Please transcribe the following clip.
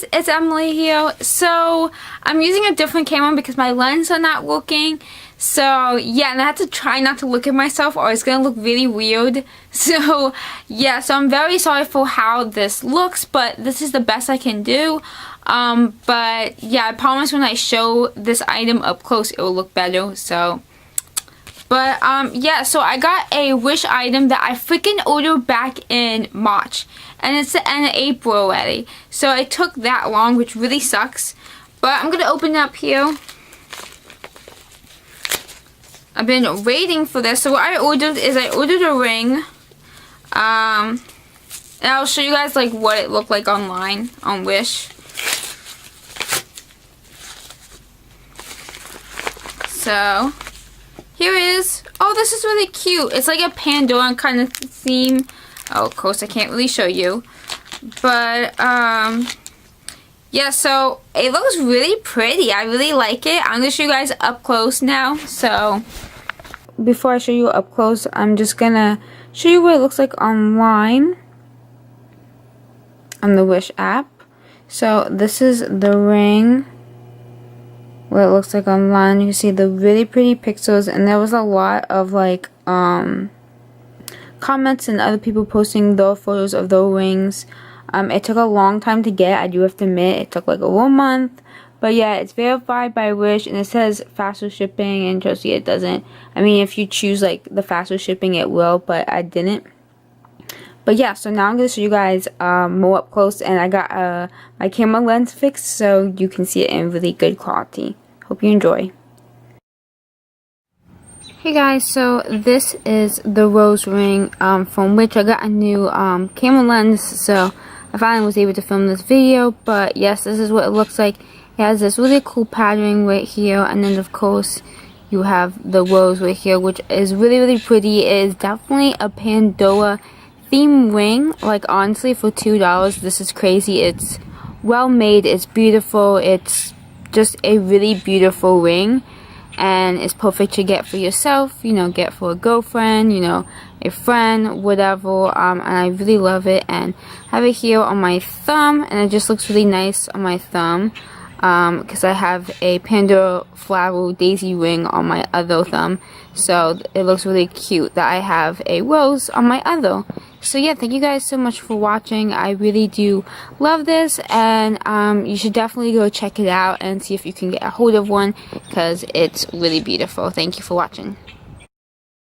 guys, it's Emily here. So I'm using a different camera because my lens are not working. So yeah, and I had to try not to look at myself or it's gonna look really weird. So yeah, so I'm very sorry for how this looks, but this is the best I can do. But yeah, I promise when I show this item up close it will look better. So but yeah, so I got a Wish item that I freaking ordered back in March, and it's the end of April already. So it took that long, which really sucks. But I'm gonna open it up here. I've been waiting for this. So what I ordered is I ordered a ring. And I'll show you guys like what it looked like online on Wish. So here it is. Oh, this is really cute. It's like a Pandora kind of theme. Oh, of course, I can't really show you. But, yeah, so it looks really pretty. I really like it. I'm going to show you guys up close now. So, before I show you up close, I'm just going to show you what it looks like online on the Wish app. So, this is the ring. What it looks like online. You can see the really pretty pixels, and there was a lot of like comments and other people posting their photos of their rings. It took a long time to get. I do have to admit it took like a whole month, but yeah, it's verified by Wish and it says faster shipping, and trust me, it doesn't. I mean, if you choose like the faster shipping it will, but I didn't. But yeah, so now I'm going to show you guys more up close, and I got my camera lens fixed so you can see it in really good quality. Hope you enjoy. Hey guys, so this is the rose ring from which I got a new camera lens, so I finally was able to film this video. But yes, this is what it looks like. It has this really cool pattern right here, and then of course you have the rose right here, which is really pretty. It is definitely a Pandora theme ring. Like honestly, for $2 this is crazy. It's well made, it's beautiful, it's just a really beautiful ring, and it's perfect to get for yourself, you know, get for a girlfriend, you know, a friend, whatever. And I really love it, and I have it here on my thumb, and it just looks really nice on my thumb because I have a Pandora flower daisy ring on my other thumb, so it looks really cute that I have a rose on my other. So yeah, thank you guys so much for watching. I really do love this, and you should definitely go check it out and see if you can get a hold of one because it's really beautiful. Thank you for watching.